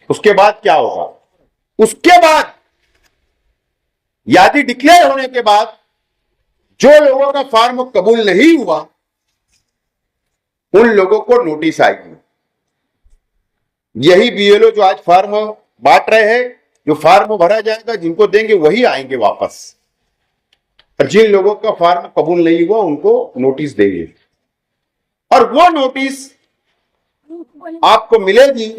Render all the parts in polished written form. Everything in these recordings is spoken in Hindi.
उसके बाद क्या होगा? उसके बाद यादी डिक्लेयर होने के बाद जो लोगों का फॉर्म कबूल नहीं हुआ उन लोगों को नोटिस आएगी। यही बीएलओ जो आज फॉर्म बांट रहे हैं, जो फॉर्म भरा जाएगा जिनको देंगे वही आएंगे वापस, और जिन लोगों का फॉर्म कबूल नहीं हुआ उनको नोटिस देंगे। और वो नोटिस आपको मिलेगी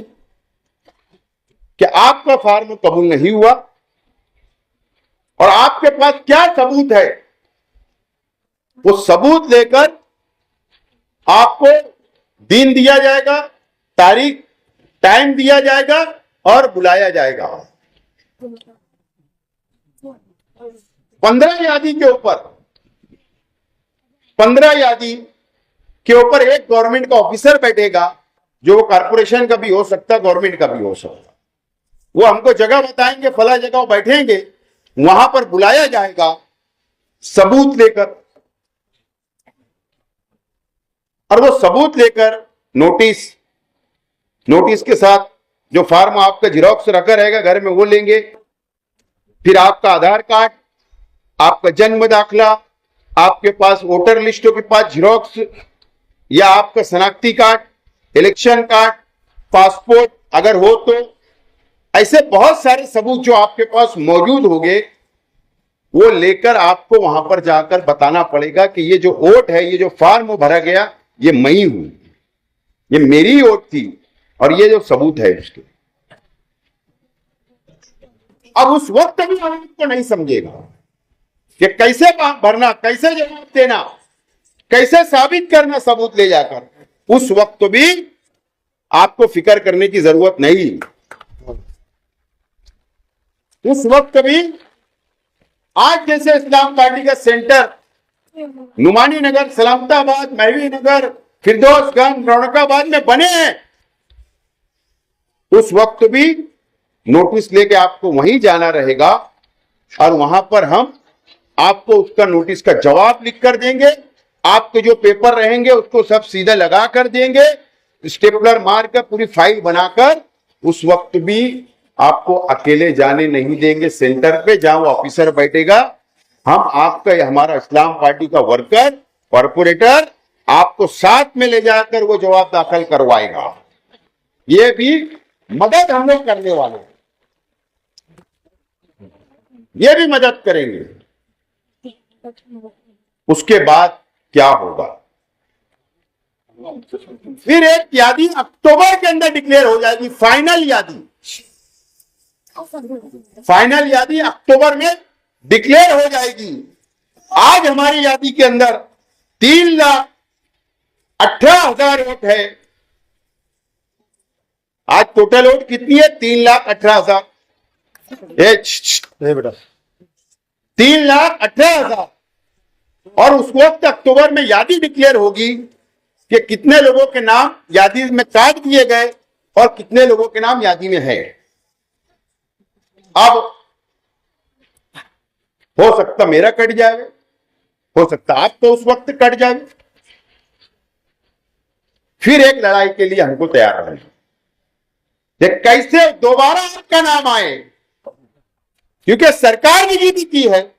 कि आपका फॉर्म कबूल नहीं हुआ और आपके पास क्या सबूत है, वो सबूत लेकर आपको दिन दिया जाएगा, तारीख टाइम दिया जाएगा और बुलाया जाएगा। 15 यादी के ऊपर 15 यादी के ऊपर एक गवर्नमेंट का ऑफिसर बैठेगा, जो कॉर्पोरेशन का भी हो सकता, गवर्नमेंट का भी हो सकता। वो हमको जगह बताएंगे, फला जगह बैठेंगे, वहां पर बुलाया जाएगा सबूत लेकर, और वो सबूत लेकर नोटिस के साथ जो फॉर्म आपका जिरोक्स रखा रहेगा घर में वो लेंगे। फिर आपका आधार कार्ड, आपका जन्म दाखला, आपके पास वोटर लिस्टों के पास जिरोक्स, या आपका शनाख्ती कार्ड, इलेक्शन कार्ड, पासपोर्ट अगर हो तो, ऐसे बहुत सारे सबूत जो आपके पास मौजूद होंगे वो लेकर आपको वहां पर जाकर बताना पड़ेगा कि ये जो वोट है, ये जो फॉर्म भरा गया, ये मैं ही हूं, ये मेरी वोट थी और ये जो सबूत है उसके। अब उस वक्त भी हम इसको नहीं समझेगा कि कैसे भरना, कैसे जवाब देना, कैसे साबित करना सबूत ले जाकर, उस वक्त भी आपको फिक्र करने की जरूरत नहीं। उस वक्त भी आज जैसे इस्लाम पार्टी का सेंटर नुमानी नगर, सलामताबाद, महवी नगर, फिरदौसगंज, रौनकाबाद में बने हैं, उस वक्त भी नोटिस लेके आपको वहीं जाना रहेगा और वहां पर हम आपको उसका नोटिस का जवाब लिख कर देंगे। आपके जो पेपर रहेंगे उसको सब सीधा लगा कर देंगे, स्टेपलर मार कर पूरी फाइल बनाकर। उस वक्त भी आपको अकेले जाने नहीं देंगे सेंटर पे, जहां वो ऑफिसर बैठेगा। हम आपका, हमारा इस्लाम पार्टी का वर्कर, कॉर्पोरेटर आपको साथ में ले जाकर वो जवाब दाखिल करवाएगा। ये भी मदद हम लोग करने वाले हैं, ये भी मदद करेंगे। उसके बाद क्या होगा? फिर एक यादी अक्टूबर के अंदर डिक्लेयर हो जाएगी, फाइनल यादी। फाइनल यादी अक्टूबर में डिक्लेयर हो जाएगी। आज हमारी यादी के अंदर 3,18,000 वोट है। आज टोटल वोट कितनी है? 3,18,000। बेटा 3,18,000। और उस वक्त अक्टूबर में यादी डिक्लेयर होगी कि कितने लोगों के नाम यादी में काट दिए गए और कितने लोगों के नाम यादी में है। अब हो सकता मेरा कट जाए, हो सकता आप तो उस वक्त कट जाए। फिर एक लड़ाई के लिए हमको तैयार रहना है, कैसे दोबारा आपका नाम आए, क्योंकि सरकार ने जीत की है,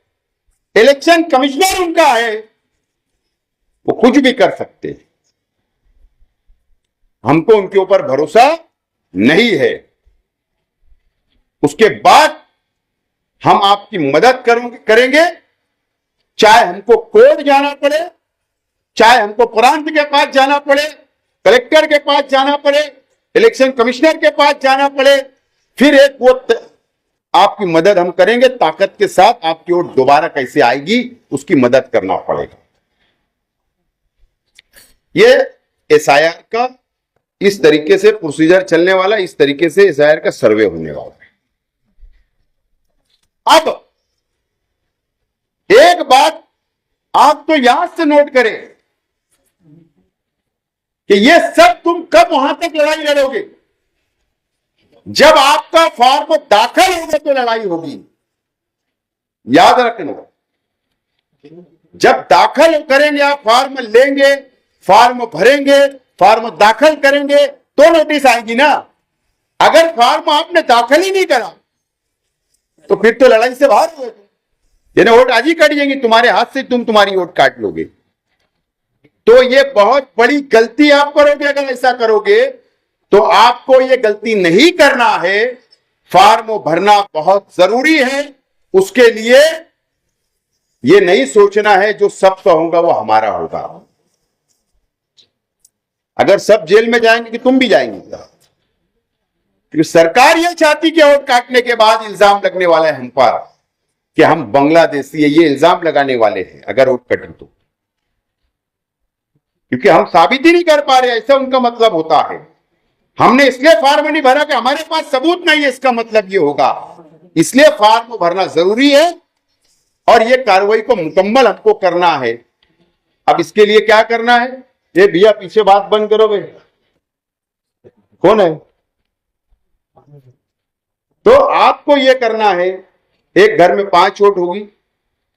इलेक्शन कमिश्नर उनका है, वो कुछ भी कर सकते हैं। हमको उनके ऊपर भरोसा नहीं है। उसके बाद हम आपकी मदद करेंगे, चाहे हमको कोर्ट जाना पड़े, चाहे हमको प्रांत के पास जाना पड़े, कलेक्टर के पास जाना पड़े, इलेक्शन कमिश्नर के पास जाना पड़े, फिर एक वो आपकी मदद हम करेंगे। ताकत के साथ आपकी वोट दोबारा कैसे आएगी उसकी मदद करना पड़ेगा। ये एसआईआर का इस तरीके से प्रोसीजर चलने वाला, इस तरीके से एसआईआर का सर्वे होने वाला है। अब एक बात आप तो याद से नोट करें कि ये सब तुम कब वहां तक लड़ाई लड़ोगे? जब आपका फॉर्म दाखिल होगा तो लड़ाई होगी, याद रखना। जब दाखिल करेंगे, आप फॉर्म लेंगे, फॉर्म भरेंगे, फॉर्म दाखिल करेंगे तो नोटिस आएगी ना। अगर फॉर्म आपने दाखिल ही नहीं करा तो फिर तो लड़ाई से बाहर हुए, यानी वोट आज ही काट जाएंगे तुम्हारे हाथ से, तुम तुम्हारी वोट काट लोगे। तो ये बहुत बड़ी गलती आप करोगे अगर ऐसा करोगे। तो आपको ये गलती नहीं करना है, फॉर्म भरना बहुत जरूरी है। उसके लिए ये नहीं सोचना है जो सबका होगा वो हमारा होगा। अगर सब जेल में जाएंगे कि तुम भी जाएंगे, क्योंकि सरकार ये चाहती कि वोट काटने के बाद इल्जाम लगने वाला है हम पर कि हम बांग्लादेशी है, ये इल्जाम लगाने वाले हैं अगर वोट कटे तो, क्योंकि हम साबित ही नहीं कर पा रहे, ऐसा उनका मतलब होता है। हमने इसलिए फॉर्म नहीं भरा कि हमारे पास सबूत नहीं है, इसका मतलब ये होगा। इसलिए फॉर्म भरना जरूरी है और ये कार्रवाई को मुकम्मल हमको करना है। अब इसके लिए क्या करना है, ये भैया पीछे बात बंद करो भाई, कौन है? तो आपको ये करना है, एक घर में 5 वोट होगी,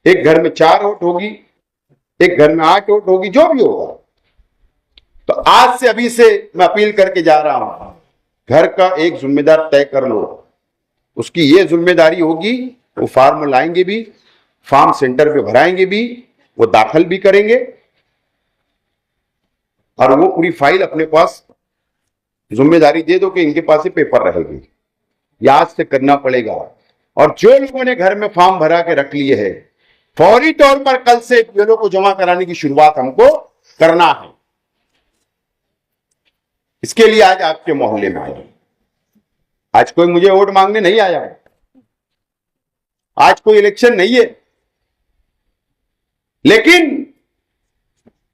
एक घर में 4 वोट होगी, एक घर में 8 वोट होगी, जो भी होगा। तो आज से अभी से मैं अपील करके जा रहा हूं, घर का एक जिम्मेदार तय कर लो, उसकी ये जिम्मेदारी होगी, वो फॉर्म लाएंगे भी, फॉर्म सेंटर पे भराएंगे भी, वो दाखिल भी करेंगे और वो पूरी फाइल अपने पास जिम्मेदारी दे दो कि इनके पास ही पेपर रहेगी। याद से करना पड़ेगा। और जो लोगों ने घर में फॉर्म भरा के रख लिए है, फौरी तौर पर कल से बीएलओ को जमा कराने की शुरुआत हमको करना है। इसके लिए आज आपके मोहल्ले में आए, आज कोई मुझे वोट मांगने नहीं आया है, आज कोई इलेक्शन नहीं है, लेकिन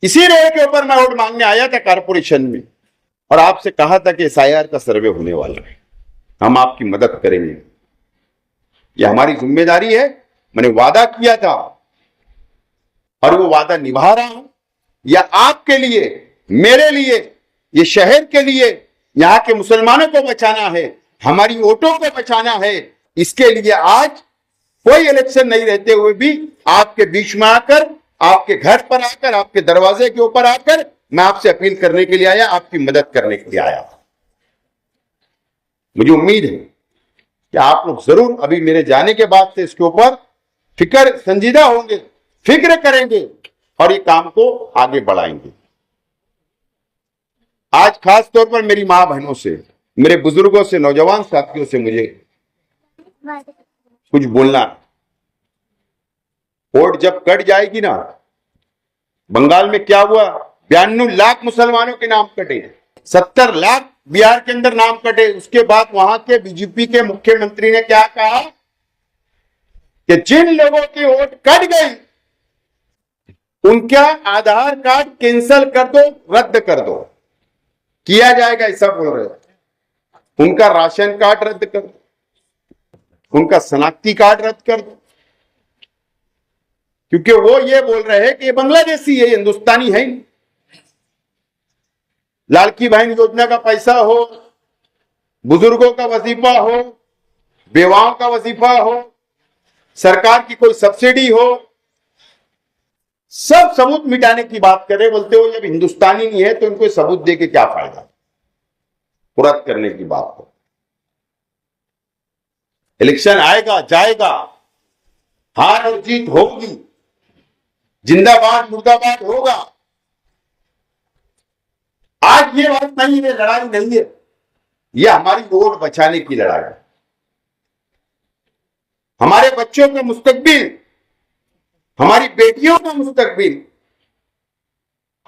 इसी रेल के ऊपर मैं वोट मांगने आया था कारपोरेशन में और आपसे कहा था कि एसआईआर का सर्वे होने वाला है, हम आपकी मदद करेंगे, यह हमारी जिम्मेदारी है। मैंने वादा किया था और वो वादा निभा रहा हूं। या आपके लिए, मेरे लिए, ये शहर के लिए, यहां के मुसलमानों को बचाना है, हमारी वोटों को बचाना है। इसके लिए आज कोई इलेक्शन नहीं रहते हुए भी आपके बीच में आकर, आपके घर पर आकर, आपके दरवाजे के ऊपर आकर मैं आपसे अपील करने के लिए आया, आपकी मदद करने के लिए आया। मुझे उम्मीद है कि आप लोग जरूर अभी मेरे जाने के बाद से इसके ऊपर फिक्र संजीदा होंगे, फिक्र करेंगे और ये काम को आगे बढ़ाएंगे। आज खास तौर पर मेरी मां बहनों से, मेरे बुजुर्गों से, नौजवान साथियों से मुझे कुछ बोलना है। वोट जब कट जाएगी ना, बंगाल में क्या हुआ, 92 लाख मुसलमानों के नाम कटे, 70 लाख बिहार के अंदर नाम कटे। उसके बाद वहां के बीजेपी के मुख्यमंत्री ने क्या कहा कि जिन लोगों की वोट कट गई उनका आधार कार्ड कैंसिल कर दो, रद्द कर दो, किया जाएगा, ऐसा बोल रहे। उनका राशन कार्ड रद्द कर दो, उनका शनाख्ती कार्ड रद्द कर दो, क्योंकि वो ये बोल रहे हैं कि ये बांग्लादेशी है, हिंदुस्तानी है। लाड़की बहन योजना का पैसा हो, बुजुर्गों का वजीफा हो, बेवाओं का वजीफा हो, सरकार की कोई सब्सिडी हो, सब सबूत मिटाने की बात कर रहे। बोलते हो जब हिंदुस्तानी नहीं है तो इनको सबूत दे के क्या फायदा, पुरत करने की बात हो। इलेक्शन आएगा जाएगा, हार और जीत होगी, जिंदाबाद मुर्दाबाद होगा। आज ये बात नहीं है, लड़ाई नहीं है, ये हमारी वोट बचाने की लड़ाई है। हमारे बच्चों का मुस्तकबिल, हमारी बेटियों का मुस्तकबिल,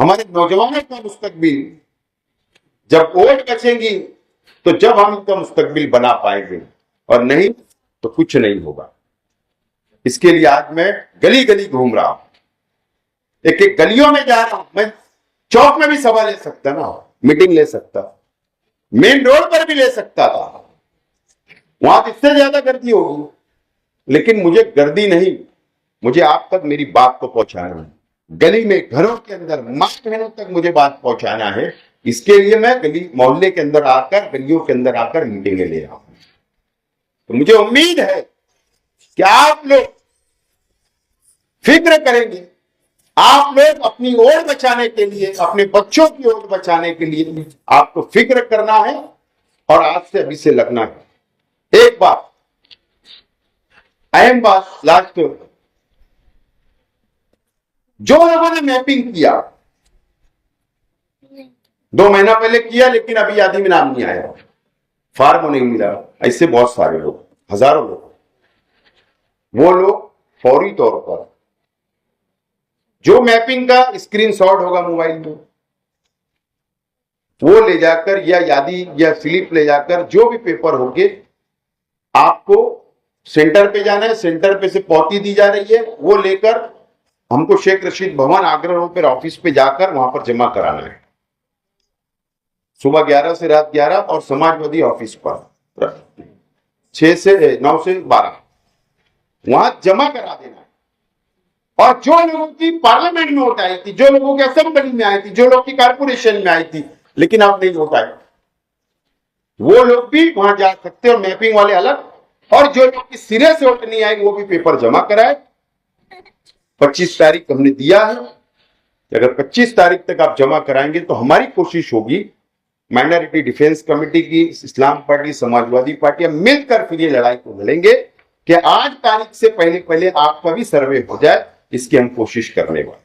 हमारे नौजवानों का मुस्तकबिल, जब वोट बचेंगी तो जब हम इनका मुस्तकबिल बना पाएंगे, और नहीं तो कुछ नहीं होगा। इसके लिए आज मैं गली गली घूम रहा हूं, एक एक गलियों में जा रहा हूं। मैं चौक में भी सभा ले सकता ना, मीटिंग ले सकता, मेन रोड पर भी ले सकता था, वहां तो इससे ज्यादा गर्दी होगी, लेकिन मुझे गर्दी नहीं, मुझे आप तक मेरी बात को पहुंचाना है। गली में, घरों के अंदर, मां बहनों तक मुझे बात पहुंचाना है। इसके लिए मैं गली मोहल्ले के अंदर आकर, गलियों के अंदर आकर मीटिंगें ले रहा हूं। तो मुझे उम्मीद है कि आप लोग फिक्र करेंगे, आप लोग अपनी वोट बचाने के लिए, अपने बच्चों की वोट बचाने के लिए आपको फिक्र करना है और आज से अभी से लगना है। एक बात, अहम बात, लास्ट, जो लोगों ने मैपिंग किया 2 महीना पहले किया लेकिन अभी यादी में नाम नहीं आया, फार्म नहीं मिला, ऐसे बहुत सारे लोग, हजारों लोग, वो लोग फौरी तौर पर जो मैपिंग का स्क्रीनशॉट होगा मोबाइल में वो ले जाकर या यादी या स्लिप ले जाकर जो भी पेपर होंगे आपको सेंटर पे जाना है, सेंटर पे से पौती दी जा रही है, वो लेकर हमको शेख रशीद भवन आगरा रोड पर ऑफिस पे जाकर वहां पर जमा कराना है, सुबह 11 से रात 11, और समाजवादी ऑफिस पर 6 से 9 से 12 वहां जमा करा देना है। और जो लोगों की पार्लियामेंट में वोट आई थी, जो लोगों की असेंबली में आई थी, जो लोग की कारपोरेशन में आई थी लेकिन आप नहीं वोट आए, वो लोग भी वहां जा सकते और मैपिंग वाले अलग, और जो लोग की सिरे से वोट नहीं आए वो भी पेपर जमा कराए। 25 तारीख हमने दिया है, अगर 25 तारीख तक आप जमा कराएंगे तो हमारी कोशिश होगी माइनॉरिटी डिफेंस कमेटी की, इस्लाम पार्टी, समाजवादी पार्टी मिलकर फिर ये लड़ाई को लड़ेंगे कि आज तारीख से पहले पहले आपका भी सर्वे हो जाए, इसकी हम कोशिश करने वाले।